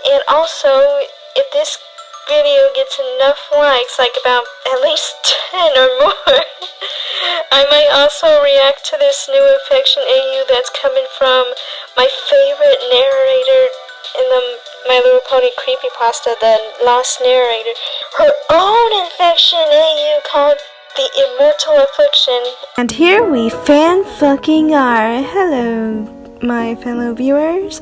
And also, if this video gets enough likes, like about at least 10 or more, I might also react to this new infection AU that's coming from my favorite narrator in the My Little Pony creepypasta, the lost narrator, her own infection AU called the Immortal Affliction. And here we fan-fucking are. Hello, my fellow viewers.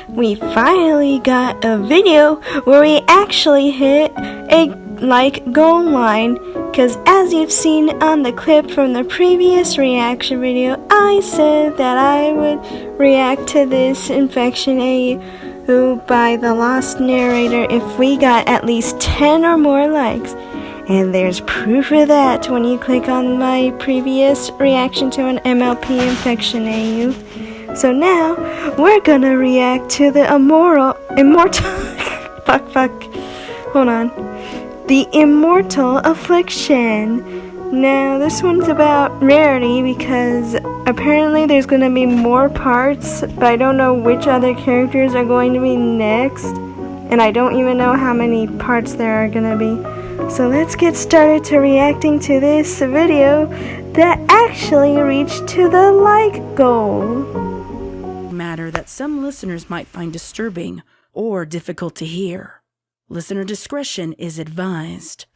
We finally got a video where we actually hit a like goal line, because as you've seen on the clip from the previous reaction video, I said that I would react to this infection AU by the lost narrator if we got at least 10 or more likes. And there's proof of that when you click on my previous reaction to an MLP infection AU. So now, we're gonna react to the Immortal hold on. The Immortal Affliction. Now, this one's about Rarity because apparently there's gonna be more parts, but I don't know which other characters are going to be next. And I don't even know how many parts there are gonna be. So let's get started to reacting to this video that actually reached to the like goal. Matter that some listeners might find disturbing or difficult to hear. Listener discretion is advised.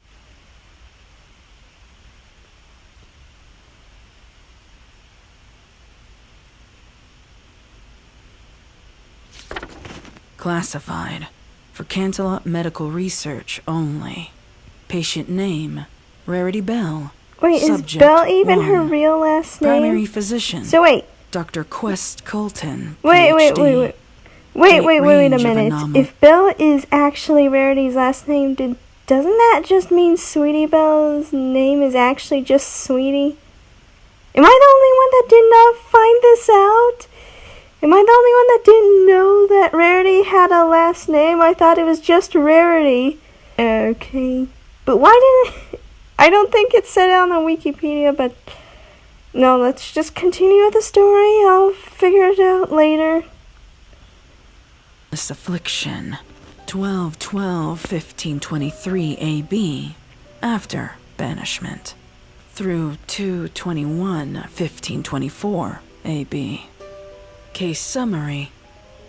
Classified for Cantaloupe medical research only. Patient name, Rarity Bell. Wait, Subject is Bell even 1. her real last name? Primary physician. So wait. Dr. Quest Colton. Wait a Range of minute. anomaly. If Bell is actually Rarity's last name, doesn't that just mean Sweetie Belle's name is actually just Sweetie? Am I the only one that did not find this out? Am I the only one that didn't know that Rarity had a last name? I thought it was just Rarity. Okay. But why didn't... I don't think it said it on the Wikipedia, but... No, let's just continue with the story. I'll figure it out later. This affliction, 12/12/1523 AB, after banishment, through 2/21/1524 AB. Case summary.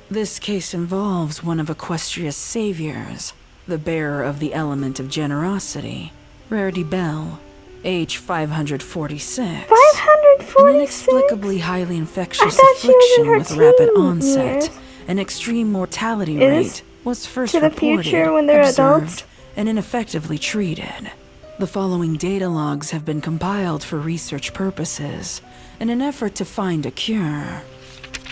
This case involves one of Equestria's saviors, the bearer of the element of generosity, Rarity Bell, age 546. 546? An inexplicably highly infectious affliction with rapid onset. An extreme mortality rate was first to the reported, future when they're observed, adults? and ineffectively treated. The following data logs have been compiled for research purposes in an effort to find a cure.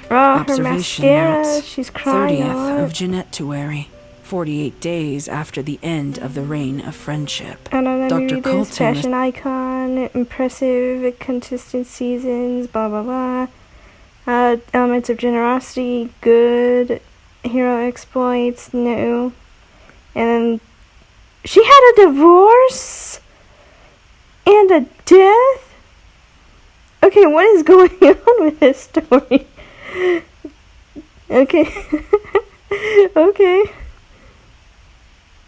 Oh, her mascara. note, She's crying 30th of Jeanettuary, 48 days after the end of the Reign of Friendship. And then Dr. read this Colton fashion icon, impressive, consistent seasons, blah blah blah. Elements of generosity, good. Hero exploits, no. And then she had a divorce and a death? Okay, what is going on with this story? Okay. Okay.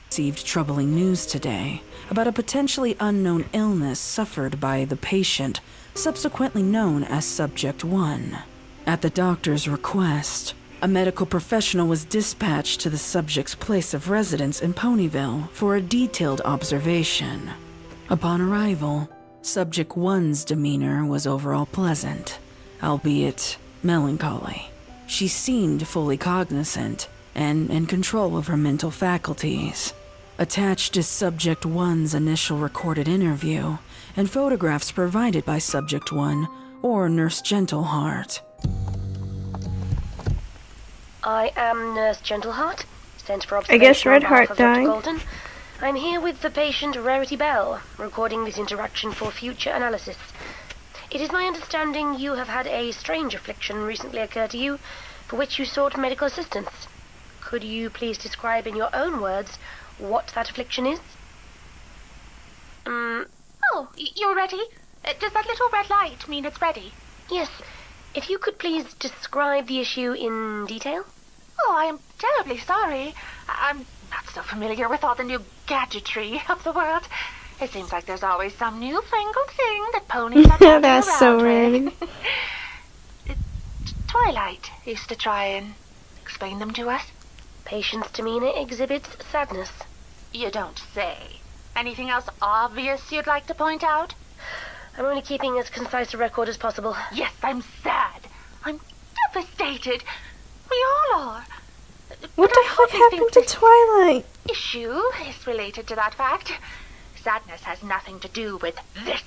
Received troubling news today about a potentially unknown illness suffered by the patient, subsequently known as Subject 1. At the doctor's request, a medical professional was dispatched to the subject's place of residence in Ponyville for a detailed observation. Upon arrival, Subject 1's demeanor was overall pleasant, albeit melancholy. She seemed fully cognizant and in control of her mental faculties. Attached is Subject 1's initial recorded interview and photographs provided by Subject 1 or Nurse Gentleheart. I am Nurse Gentleheart, sent for I observation guess Red on behalf Heart of Dr. died. Golden. I'm here with the patient Rarity Bell, recording this interaction for future analysis. It is my understanding you have had a strange affliction recently occur to you, for which you sought medical assistance. Could you please describe in your own words what that affliction is? Oh, you're ready? Does that little red light mean it's ready? Yes. If you could please describe the issue in detail? Oh, I am terribly sorry. I'm not so familiar with all the new gadgetry of the world. It seems like there's always some newfangled thing that ponies are dancing That's around so with. weird. Twilight used to try and explain them to us. Patient's demeanor exhibits sadness. You don't say. Anything else obvious you'd like to point out? I'm only keeping as concise a record as possible. Yes, I'm sad. I'm devastated. We all are. What the fuck happened to Twilight? Issue is related to that fact. Sadness has nothing to do with this.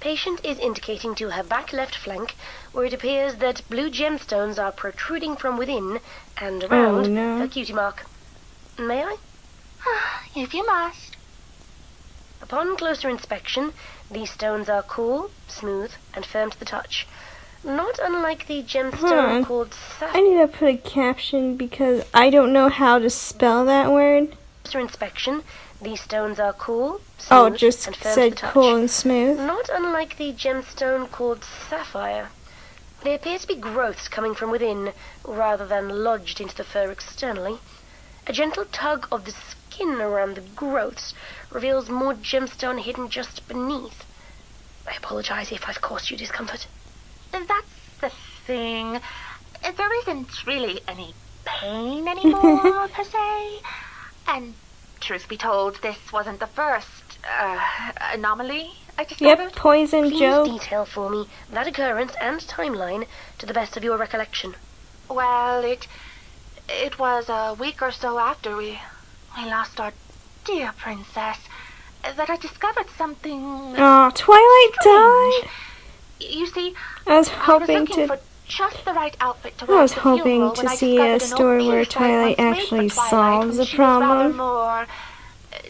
Patient is indicating to her back left flank, where it appears that blue gemstones are protruding from within and around no. her cutie mark. May I? If you must. Upon closer inspection, these stones are cool, smooth, and firm to the touch. Not unlike the gemstone called I sapphire. need to put a caption because I don't know how to spell that word. Closer inspection, these stones are cool, smooth, Oh, it just and firm to said the touch. cool and smooth. Not unlike the gemstone called sapphire. They appear to be growths coming from within, rather than lodged into the fur externally. A gentle tug of the skin around the growths reveals more gemstone hidden just beneath. I apologize if I've caused you discomfort. That's the thing. There isn't really any pain anymore, per se. And truth be told, this wasn't the first anomaly I discovered. Yep, Poison Please Joe. detail for me that occurrence and timeline to the best of your recollection. Well, it was a week or so after we lost our dear princess that I discovered something Oh, Twilight died? strange. You see, I was I was hoping looking for to. just the right outfit to I wear was at the funeral hoping when to I see a discovered an story old where piece I Twilight once made actually for Twilight solves when the she was rather problem. more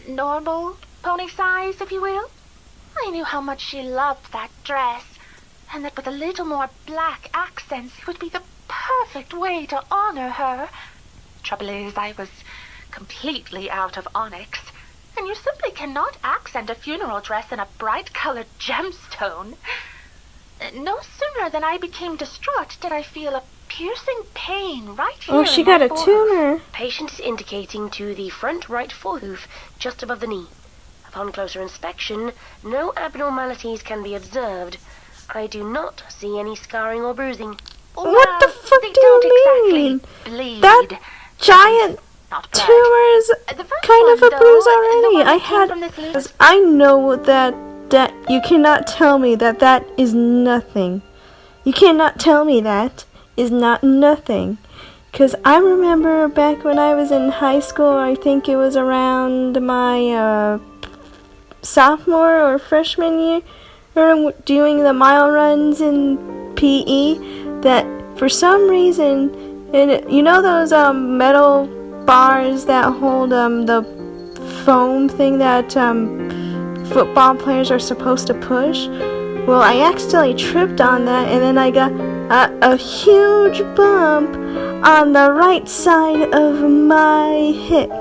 normal pony size, if you will. I knew how much she loved that dress, and that with a little more black accents it would be the perfect way to honor her. Trouble is, I was completely out of onyx, and you simply cannot accent a funeral dress in a bright-colored gemstone. No sooner than I became distraught did I feel a piercing pain right here Oh, she in my got a forehoof. tumor. Patient is indicating to the front right forehoof, just above the knee. Upon closer inspection, no abnormalities can be observed. I do not see any scarring or bruising. What the fuck they do you don't mean? exactly bleed. That giant Not blood. tumor's The first kind of one, a bruise though, the already. one I that came had. from this little- 'Cause I know that you cannot tell me that is nothing. You cannot tell me that is not nothing. 'Cause I remember back when I was in high school, I think it was around my sophomore or freshman year, doing the mile runs in PE, that for some reason, and you know those metal bars that hold the foam thing that football players are supposed to push? Well, I accidentally tripped on that, and then I got a huge bump on the right side of my hip,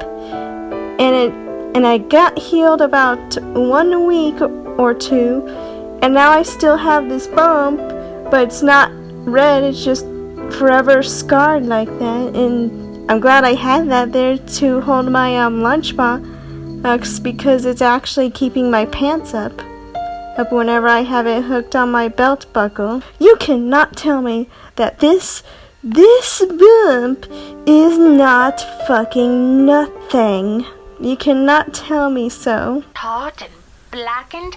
and I got healed about 1 week or two, and now I still have this bump, but it's not red, it's just forever scarred like that, and I'm glad I had that there to hold my lunchbox, because it's actually keeping my pants up whenever I have it hooked on my belt buckle. You cannot tell me that this bump is not fucking nothing. You cannot tell me so. Taut and blackened,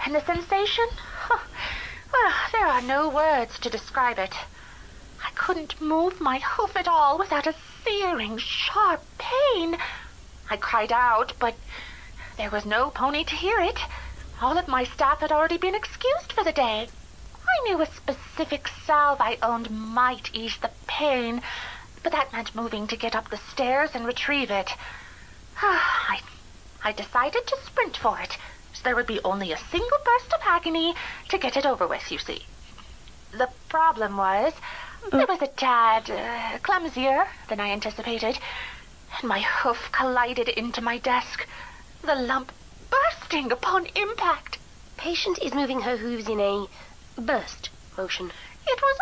and the sensation? Well, there are no words to describe it. I couldn't move my hoof at all without a searing, sharp pain. I cried out, but there was no pony to hear it. All of my staff had already been excused for the day. I knew a specific salve I owned might ease the pain, but that meant moving to get up the stairs and retrieve it. I decided to sprint for it, so there would be only a single burst of agony to get it over with, you see. The problem was, it was a tad clumsier than I anticipated, and my hoof collided into my desk, the lump bursting upon impact. Patient is moving her hooves in a burst motion. It was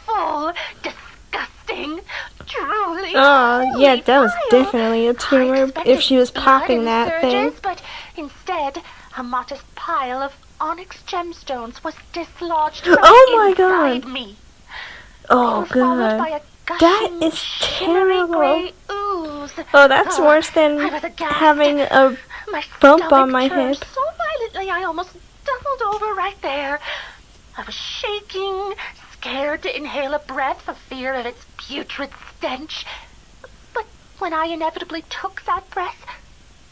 awful, disgusting, thing. Truly. Oh, yeah, that was vile. definitely a I tumor expected if she was blood popping and that thing. surges, but instead, a modest pile of onyx gemstones was dislodged from Oh my inside God. me. Oh, They were followed by God. a That gushing, is shimmery terrible. gray ooze. Oh, that's worse than I was aghast. having a My bump stomach on my turned hip. so violently I almost doubled over right there. I was shaking, scared to inhale a breath for fear of its putrid stench. But when I inevitably took that breath,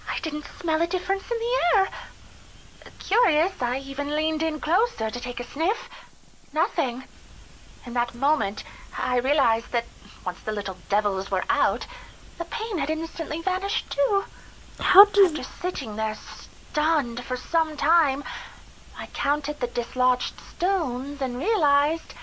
I didn't smell a difference in the air. Curious, I even leaned in closer to take a sniff. Nothing. In that moment, I realized that once the little devils were out, the pain had instantly vanished too. How does... After sitting there stunned for some time, I counted the dislodged stones and realized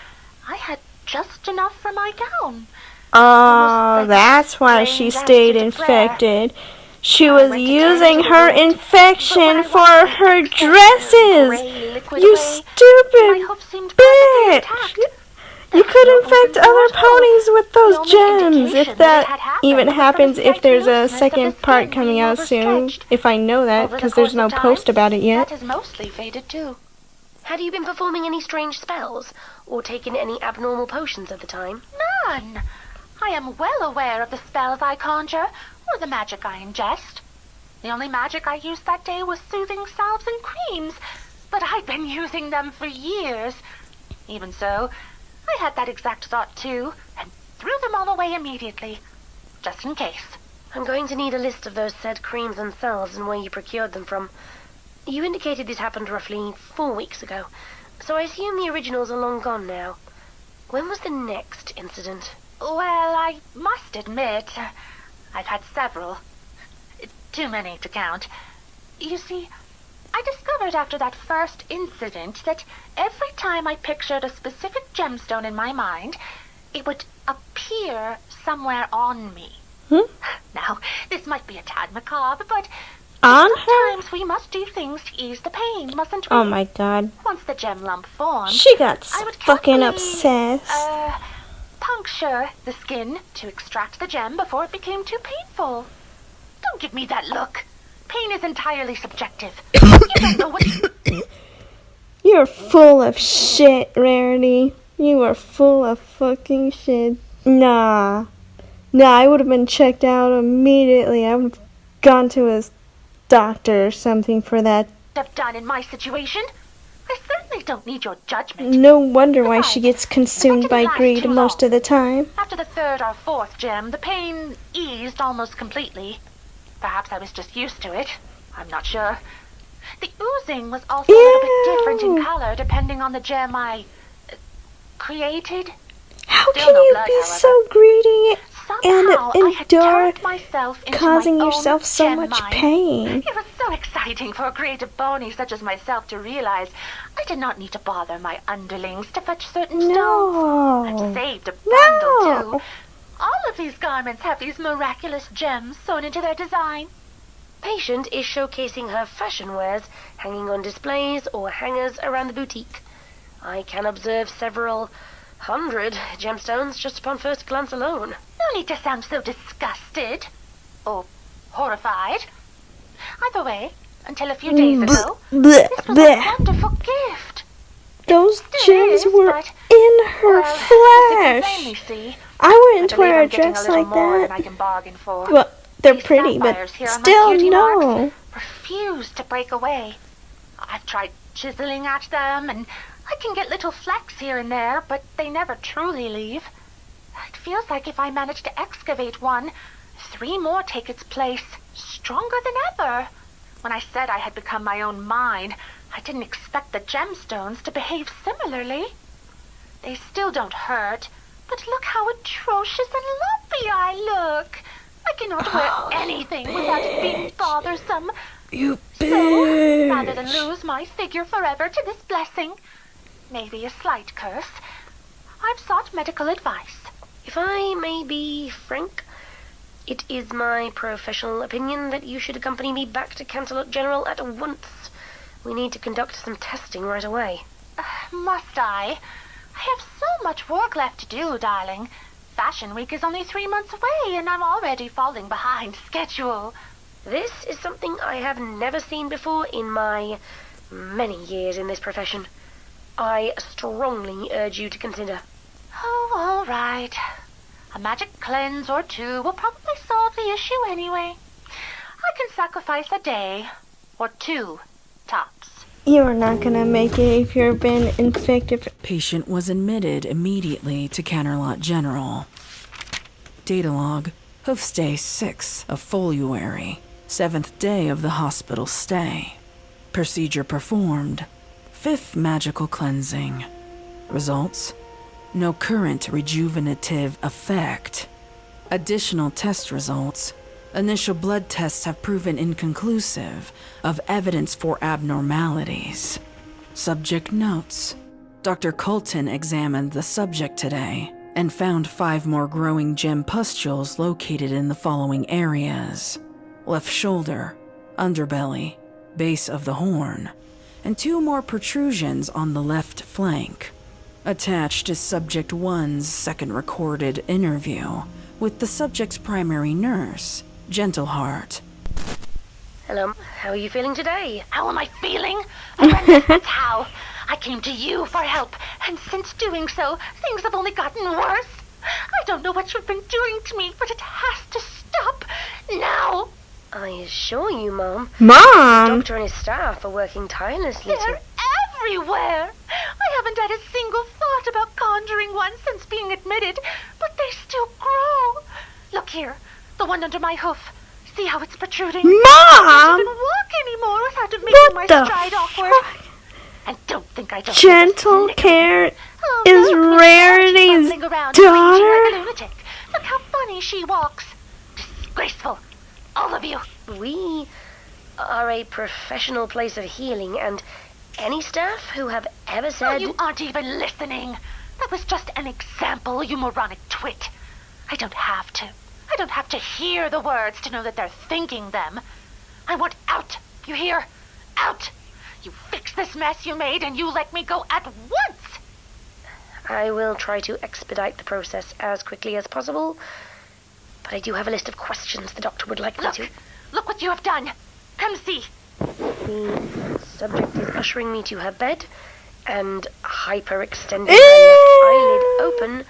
I had just enough for my gown. Oh, Almost like that's why she praying stayed answer to prayer. infected. She I was went to using tend to the her wound, infection but for when I her wiped the dresses. gray liquid You away, my stupid hoof seemed perfectly bitch. intact. You There could was no infect open other sore at all. ponies with The those only gems. indication If that it that had happened even was from happens, the if there's a slight looseness of second the part skin coming being out soon. overstretched. If I know that, Over the because there's course no of time, post about it yet. that has mostly faded too. Had you been performing any strange spells, or taken any abnormal potions at the time? None. I am well aware of the spells I conjure, or the magic I ingest. The only magic I used that day was soothing salves and creams, but I'd been using them for years. Even so, I had that exact thought too, and threw them all away immediately, just in case. I'm going to need a list of those said creams and salves and where you procured them from. You indicated this happened roughly 4 weeks ago, so I assume the originals are long gone now. When was the next incident? Well, I must admit, I've had several. Too many to count. You see, I discovered after that first incident that every time I pictured a specific gemstone in my mind, it would appear somewhere on me. Now, this might be a tad macabre, but On her? sometimes we must do things to ease the pain, mustn't we? Oh my God. Once the gem lump formed, She got I would fucking carefully, obsessed. puncture the skin to extract the gem before it became too painful. Don't give me that look. Pain is entirely subjective. You don't know what... You're full of shit, Rarity. You are full of fucking shit. Nah, I would have been checked out immediately. I would have gone to a doctor or something for that. I've done in my situation. I certainly don't need your judgment. No wonder why she gets Besides, consumed it by didn't last greed too most long. of the time. After the third or fourth gem, the pain eased almost completely. Perhaps I was just used to it. I'm not sure. The oozing was also a little bit different in Ew. color depending on the gem I created. How Still can no you blood, be however. so greedy Somehow I had endure turned myself into causing my yourself own so gem much mine. pain? It was so exciting for a creative pony such as myself to realize I did not need to bother my underlings to fetch certain stones. I've No. saved a bundle No. too. All of these garments have these miraculous gems sewn into their design. Patient is showcasing her fashion wares, hanging on displays or hangers around the boutique. I can observe several 100 gemstones just upon first glance alone. No need to sound so disgusted. Or horrified. Either way, until a few days ago, Blech, this was blech. a wonderful gift. Those Still gems is, were but, in her well, as you can flesh. plainly see, I wouldn't I believe wear a I'm getting dress little like more than I that. can bargain for. Well, they're These pretty, but sapphires here on my still cutie no. marks refuse to break away. I've tried chiseling at them, and I can get little flecks here and there, but they never truly leave. It feels like if I manage to excavate one, 3 more take its place, stronger than ever. When I said I had become my own mine, I didn't expect the gemstones to behave similarly. They still don't hurt, but look how atrocious and lumpy I look. I cannot wear anything without it being bothersome. You So, rather than bitch. lose my figure forever to this blessing, maybe a slight curse, I've sought medical advice. If I may be frank, it is my professional opinion that you should accompany me back to Canterlot General at once. We need to conduct some testing right away. Must I? I have so much work left to do, darling. Fashion Week is only 3 months away, and I'm already falling behind schedule. This is something I have never seen before in my many years in this profession. I strongly urge you to consider. Oh, all right. A magic cleanse or two will probably solve the issue anyway. I can sacrifice a day or 2, tops. You're not gonna make it if you've been infected. Patient was admitted immediately to Canterlot General. Data log, hoof day 6 of February, 7th day of the hospital stay. Procedure performed, 5th magical cleansing. Results, no current rejuvenative effect. Additional test results, initial blood tests have proven inconclusive of evidence for abnormalities. Subject notes. Dr. Colton examined the subject today and found 5 more growing gem pustules located in the following areas: left shoulder, underbelly, base of the horn, and 2 more protrusions on the left flank. Attached is Subject 1's second recorded interview with the subject's primary nurse, Gentleheart. Hello, how are you feeling today? How am I feeling? Horrendous, that's how. I came to you for help, and since doing so, things have only gotten worse. I don't know what you've been doing to me, but it has to stop now. I assure you, Mom. The Mom! doctor and his staff are working tirelessly They're everywhere. I haven't had a single thought about conjuring one since being admitted, but they still grow. Look here, the one under my hoof. See how it's protruding? I can't even Mom! walk anymore without it making my the stride awkward. And don't think I don't. Gentle Care Oh, is look, look, Rarity's she's bumbling around screeching daughter? like a lunatic. Look how funny she walks. Disgraceful, all of you. We are a professional place of healing, and any staff who have ever Oh, said... you aren't even listening. That was just an example, you moronic twit. I don't have to. I don't have to hear the words to know that they're thinking them. I want out, you hear? Out! You fix this mess you made and you let me go at once! I will try to expedite the process as quickly as possible, but I do have a list of questions the doctor would like me to. Look what you have done. Come see. The subject is ushering me to her bed and hyperextending her left eyelid open,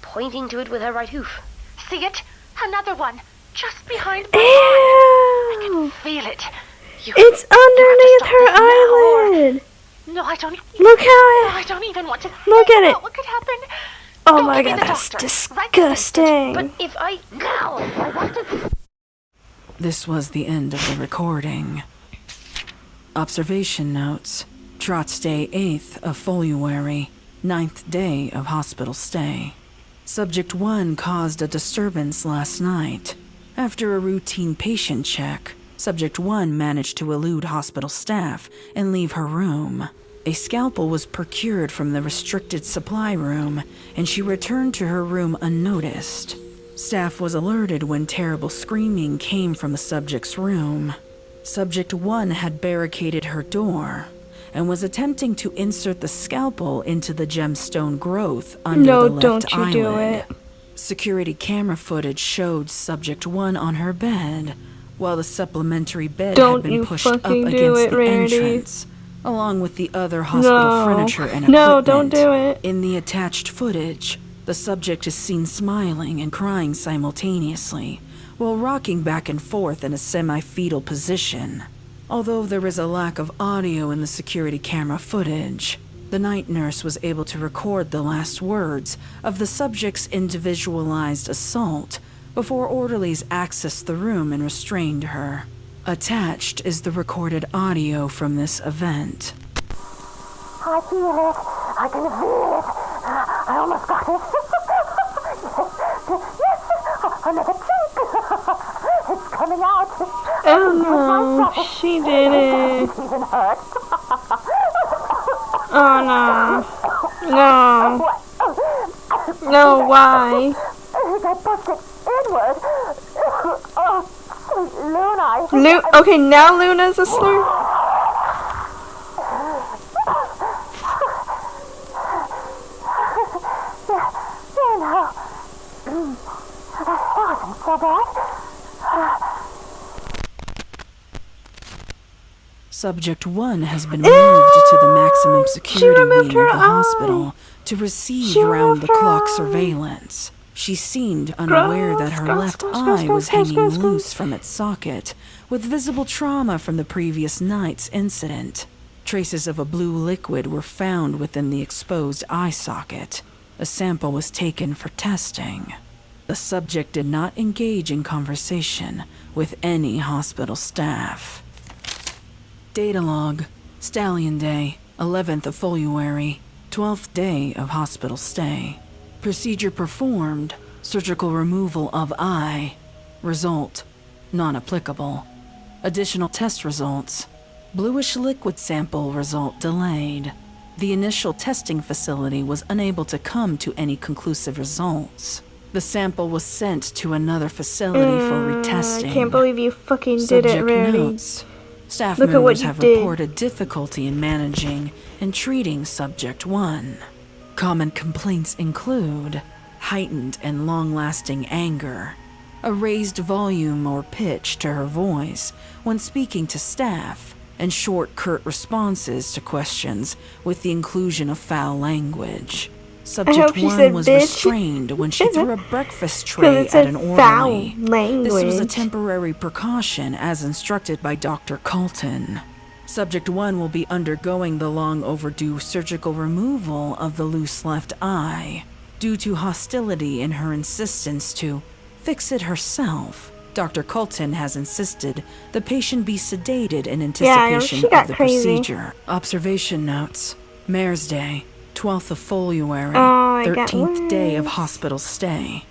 pointing to it with her right hoof. See it? Another one. Just behind my heart. I can Ew! feel it. It's underneath her eyelid! No, I don't. Look No, how I don't even want to. Look think at about it. What could happen? Oh Go my give me god, the that's doctor. Right this instant. disgusting. But if I... Now, I want to. This was the end of the recording. Observation notes. Trot's Day 8th of February, 9th day of hospital stay. Subject 1 caused a disturbance last night. After a routine patient check, Subject 1 managed to elude hospital staff and leave her room. A scalpel was procured from the restricted supply room, and she returned to her room unnoticed. Staff was alerted when terrible screaming came from the subject's room. Subject 1 had barricaded her door and was attempting to insert the scalpel into the gemstone growth under No, the left don't you eyelid. do it. Security camera footage showed Subject 1 on her bed, while the supplementary bed Don't had been you pushed up fucking do against it, the Rarity. entrance, along with the other hospital No. furniture and equipment. No, don't do it. In the attached footage, the subject is seen smiling and crying simultaneously, while rocking back and forth in a semi-fetal position. Although there is a lack of audio in the security camera footage, the night nurse was able to record the last words of the subject's individualized assault before orderlies accessed the room and restrained her. Attached is the recorded audio from this event. I feel it. I can feel it. I almost got it. Yes, another chunk. It's coming out. Oh no, she did it. Even hurt. Oh no. No. No, why? I pushed it inward. Oh, sweet Luna. Okay, now Luna's a slur? There now. Subject 1 has been moved to the maximum security wing of the hospital to receive round-the-clock surveillance. She seemed unaware that her left eye was hanging loose from its socket, with visible trauma from the previous night's incident. Traces of a blue liquid were found within the exposed eye socket. A sample was taken for testing. The subject did not engage in conversation with any hospital staff. Data log. Stallion Day, 11th of February, 12th day of hospital stay. Procedure performed. Surgical removal of eye. Result: non-applicable. Additional test results. Bluish liquid sample result delayed. The initial testing facility was unable to come to any conclusive results. The sample was sent to another facility for retesting. I can't believe you fucking did it, Rarity. Notes. Staff Look at what members you have did. reported difficulty in managing and treating Subject 1. Common complaints include heightened and long-lasting anger, a raised volume or pitch to her voice when speaking to staff, and short, curt responses to questions with the inclusion of foul language. Subject 1 was restrained when she threw a breakfast tray at an orderly. This was a temporary precaution as instructed by Dr. Colton. Subject 1 will be undergoing the long overdue surgical removal of the loose left eye. Due to hostility in her insistence to fix it herself, Dr. Colton has insisted the patient be sedated in anticipation of the procedure. Observation notes. Mayor's Day, 12th of February, 13th day of hospital stay.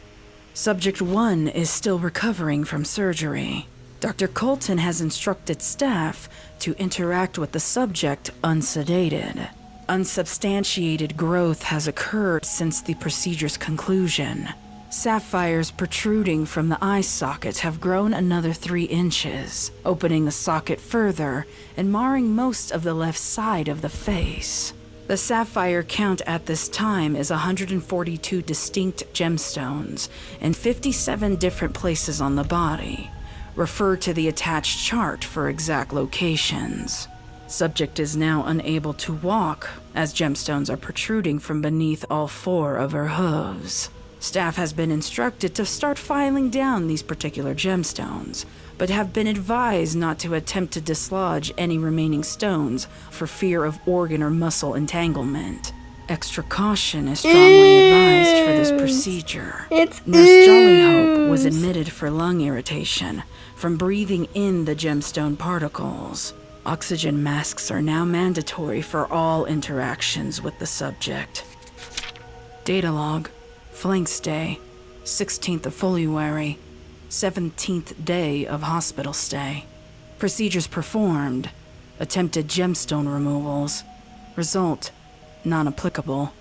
Subject 1 is still recovering from surgery. Dr. Colton has instructed staff to interact with the subject unsedated. Unsubstantiated growth has occurred since the procedure's conclusion. Sapphires protruding from the eye socket have grown another 3 inches, opening the socket further and marring most of the left side of the face. The sapphire count at this time is 142 distinct gemstones in 57 different places on the body. Refer to the attached chart for exact locations. Subject is now unable to walk, as gemstones are protruding from beneath all 4 of her hooves. Staff has been instructed to start filing down these particular gemstones, but have been advised not to attempt to dislodge any remaining stones for fear of organ or muscle entanglement. Extra caution is strongly advised for this procedure. Nurse Jollyhope was admitted for lung irritation from breathing in the gemstone particles. Oxygen masks are now mandatory for all interactions with the subject. Data log. Flanks Day, 16th of February, 17th day of hospital stay. Procedures performed. Attempted gemstone removals. Result: non-applicable.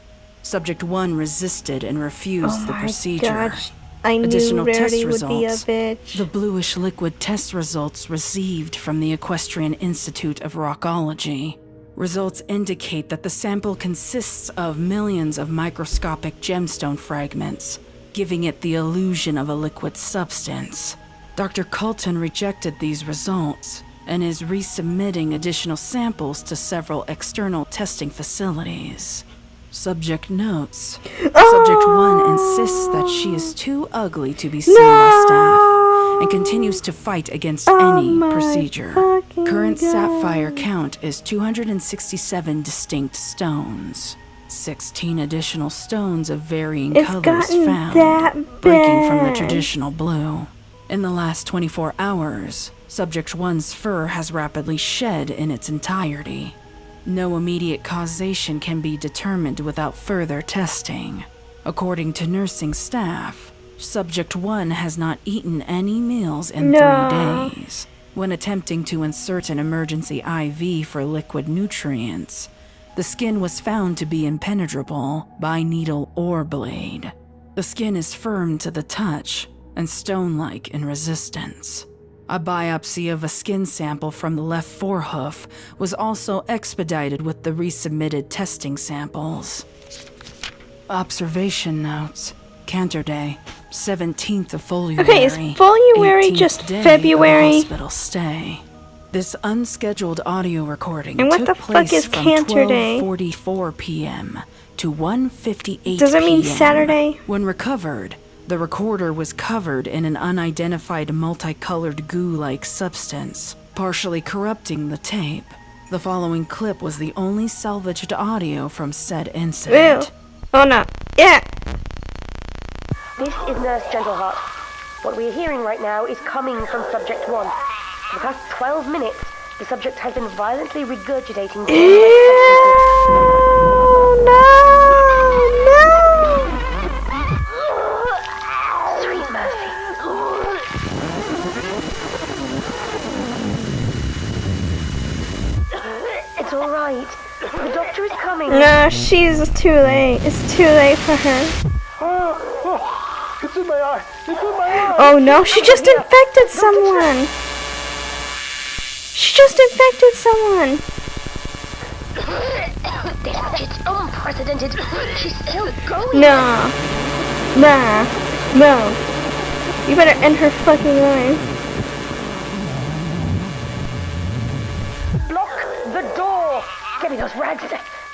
Subject 1 resisted and refused the procedure. Gosh. I knew Additional test Rarity would be a results. bitch. The bluish liquid test results received from the Equestrian Institute of Rockology. Results indicate that the sample consists of millions of microscopic gemstone fragments, giving it the illusion of a liquid substance. Dr. Colton rejected these results and is resubmitting additional samples to several external testing facilities. Subject notes. Subject 1 insists that she is too ugly to be seen by staff and continues to fight against any procedure. Current sapphire count is 267 distinct stones. 16 additional stones of varying colors found, breaking from the traditional blue. In the last 24 hours, Subject 1's fur has rapidly shed in its entirety. No immediate causation can be determined without further testing. According to nursing staff, Subject 1 has not eaten any meals in 3 days. When attempting to insert an emergency IV for liquid nutrients, the skin was found to be impenetrable by needle or blade. The skin is firm to the touch and stone-like in resistance. A biopsy of a skin sample from the left forehoof was also expedited with the resubmitted testing samples. Observation notes. Cantor Day, 17th of February. Okay, is February 18th just day of February? hospital stay. This unscheduled audio recording And what took the fuck place is from Cancer Day? 12:44 p.m. to 1:58 Does it mean p.m. Saturday? When recovered, the recorder was covered in an unidentified multicolored goo-like substance, partially corrupting the tape. The following clip was the only salvaged audio from said incident. Ew. Oh no. Yeah. This is Nurse Gentleheart. What we are hearing right now is coming from Subject 1. For the past 12 minutes, the subject has been violently regurgitating Ew. No. Sweet mercy. It's all right. The doctor is coming. No, she's too late. It's too late for her. It's in my eye. It's in my eye. Oh no, she just infected someone. She just infected someone. It's unprecedented. She's still going. No. Nah. No. You better end her fucking life. Block the door. Get me those rags.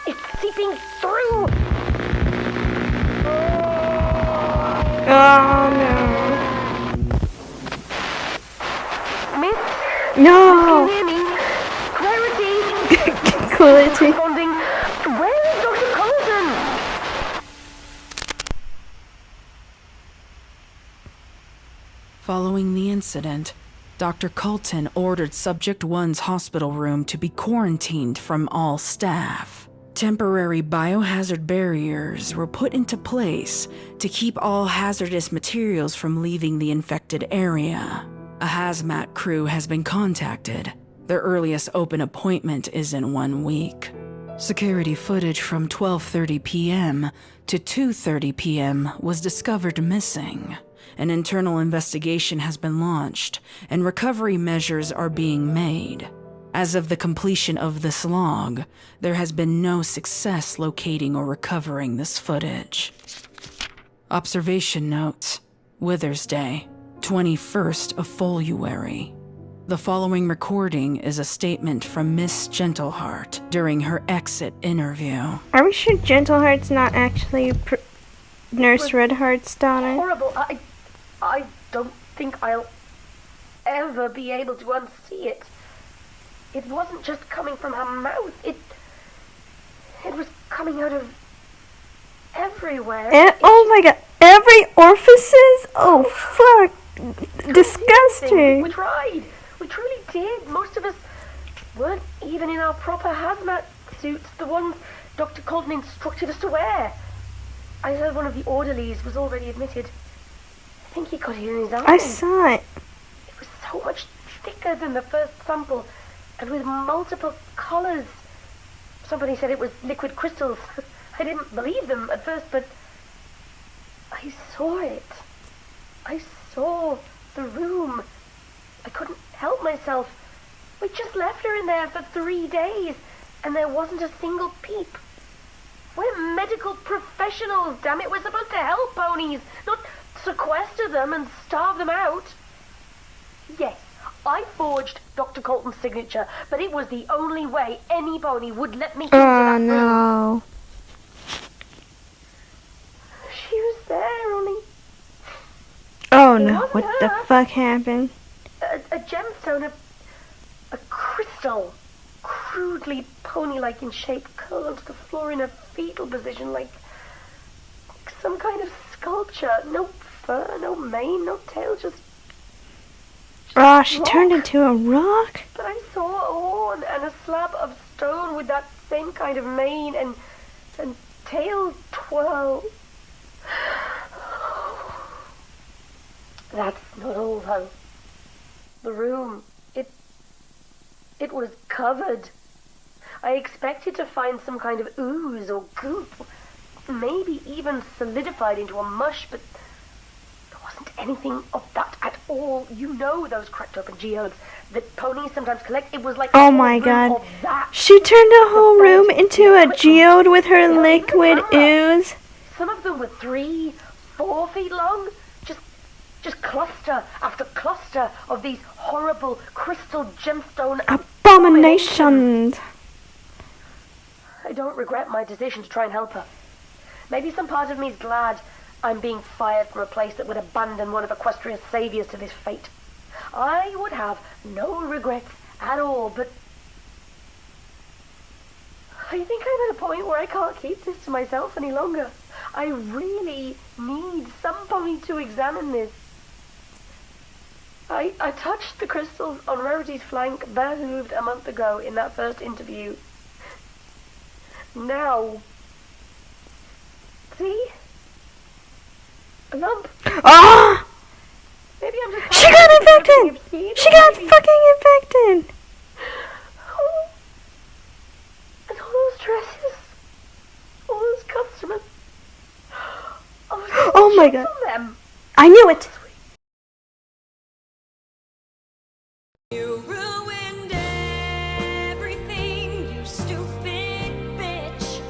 It's seeping through. Oh no. Miss, No. hear me? Clarity. Quality. Responding. Where is Dr. Colton? Following the incident, Dr. Colton ordered Subject 1's hospital room to be quarantined from all staff. Temporary biohazard barriers were put into place to keep all hazardous materials from leaving the infected area. A hazmat crew has been contacted. Their earliest open appointment is in 1 week. Security footage from 12:30 p.m. to 2:30 p.m. was discovered missing. An internal investigation has been launched, and recovery measures are being made. As of the completion of this log, there has been no success locating or recovering this footage. Observation notes: Withers Day, 21st of February. The following recording is a statement from Miss Gentleheart during her exit interview. Are we sure Gentleheart's not actually Nurse Redheart's daughter? Horrible. I don't think I'll ever be able to unsee it. It wasn't just coming from her mouth. It was coming out of everywhere. Oh my god. Every orifices? Oh fuck. Disgusting. We tried. We truly did. Most of us weren't even in our proper hazmat suits, the ones Dr. Colton instructed us to wear. I heard one of the orderlies was already admitted. I think he got it in his eye. I saw it. It was so much thicker than the first sample, and with multiple colors. Somebody said it was liquid crystals. I didn't believe them at first, but I saw it. I saw the room. I couldn't help myself. We just left her in there for 3 days, and there wasn't a single peep. We're medical professionals, damn it. We're supposed to help ponies, not sequester them and starve them out. Yes, I forged Dr. Colton's signature, but it was the only way any pony would let me into that room. No. She was there, only Oh no. What the fuck happened? a gemstone, a crystal, crudely pony-like in shape, curled onto the floor in a fetal position, like some kind of sculpture. No fur, no mane, no tail, just Oh, she rock. turned into a rock? But I saw a horn and a slab of stone with that same kind of mane and tail twirl. That's not all, though. The room, it was covered. I expected to find some kind of ooze or goop, maybe even solidified into a mush, but there wasn't anything of that at all. You know those cracked open geodes that ponies sometimes collect. It was like Oh a my room god. of that. She turned the whole room into a geode with her liquid ooze. Some of them were 3-4 feet long, just Just cluster after cluster of these horrible crystal gemstone abominations. I don't regret my decision to try and help her. Maybe some part of me is glad I'm being fired from a place that would abandon one of Equestria's saviors to this fate. I would have no regrets at all, but I think I'm at a point where I can't keep this to myself any longer. I really need somebody to examine this. I touched the crystals on Rarity's flank, bare-hooved a month ago in that first interview. Now, see? A lump. Ah! Maybe I'm just... She got infected! She got fucking infected! Oh. And all those dresses. All those customers. Oh my god. Them. I knew it! You ruined everything, you stupid bitch.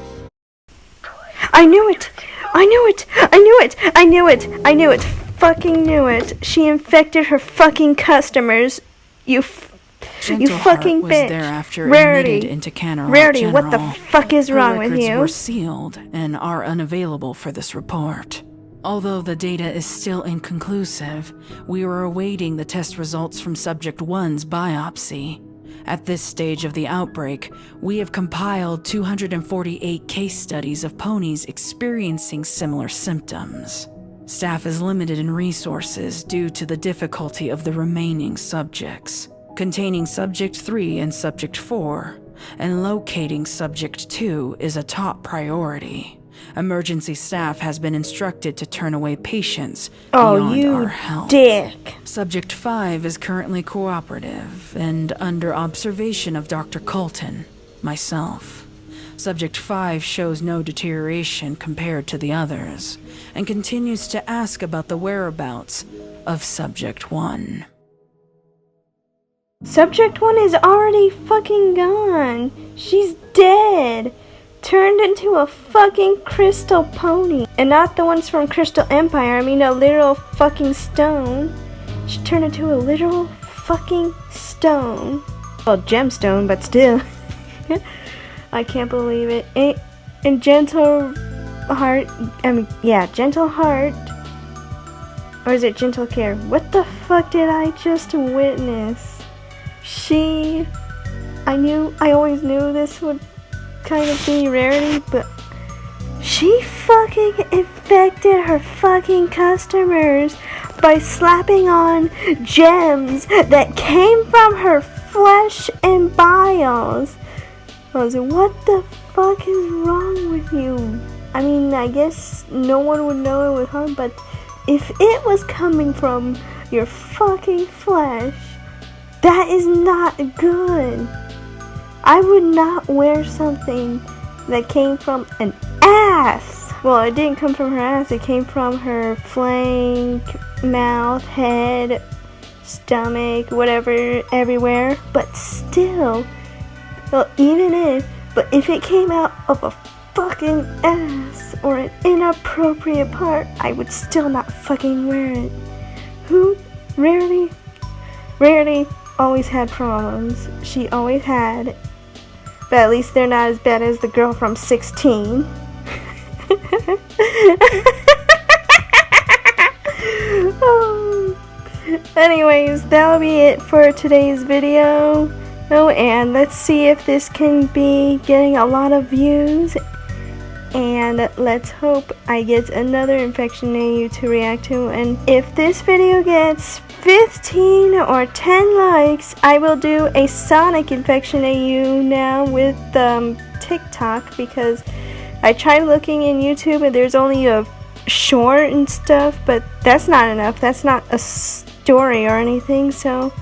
I knew it! I knew it! I knew it! I knew it! I knew it! Fucking knew it! She infected her fucking customers! You fucking was bitch! thereafter Rarity! admitted into Canterlot Rarity, General. what the fuck is Her wrong with records you? were sealed and are unavailable for this report. Although the data is still inconclusive, we are awaiting the test results from Subject 1's biopsy. At this stage of the outbreak, we have compiled 248 case studies of ponies experiencing similar symptoms. Staff is limited in resources due to the difficulty of the remaining subjects, containing Subject 3 and Subject 4, and locating Subject 2 is a top priority. Emergency staff has been instructed to turn away patients beyond our help. Dick. Subject 5 is currently cooperative and under observation of Dr. Colton, myself. Subject 5 shows no deterioration compared to the others, and continues to ask about the whereabouts of Subject 1. Subject 1 is already fucking gone. She's dead. Turned into a fucking crystal pony. And not the ones from Crystal Empire, I mean a literal fucking stone. She turned into a literal fucking stone. Well, gemstone, but still. I can't believe it. And Gentle Heart, Gentle Heart. Or is it Gentle Care? What the fuck did I just witness? I always knew this would kind of be Rarity, but she fucking infected her fucking customers by slapping on gems that came from her flesh and biles. I was like, what the fuck is wrong with you? I mean, I guess no one would know it was her, but if it was coming from your fucking flesh, that is not good. I would not wear something that came from an ass. Well, it didn't come from her ass. It came from her flank, mouth, head, stomach, whatever, everywhere. But still, well, if it came out of a fucking ass or an inappropriate part, I would still not fucking wear it. Rarity always had problems. She always had. But at least they're not as bad as the girl from 16. Anyways, that'll be it for today's video. And let's see if this can be getting a lot of views. And let's hope I get another infection AU to react to. And if this video gets 15 or 10 likes, I will do a Sonic infection AU now with TikTok, because I tried looking in YouTube and there's only a short and stuff, but that's not enough. That's not a story or anything, so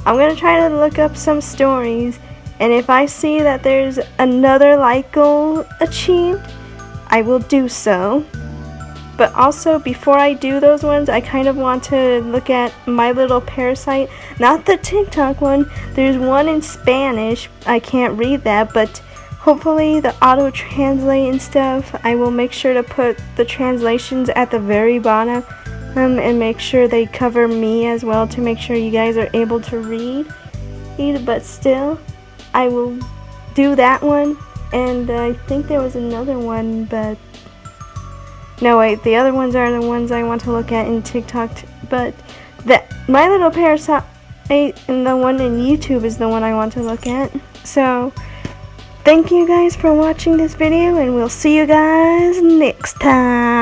I'm gonna try to look up some stories, and if I see that there's another like goal achieved, I will do so. But also, before I do those ones, I kind of want to look at My Little Parasite. Not the TikTok one. There's one in Spanish. I can't read that, but hopefully the auto-translate and stuff, I will make sure to put the translations at the very bottom and make sure they cover me as well to make sure you guys are able to read. But still, I will do that one. And I think there was another one, but no, wait, the other ones are the ones I want to look at in TikTok. But My Little Parasite and the one in YouTube is the one I want to look at. So, thank you guys for watching this video, and we'll see you guys next time.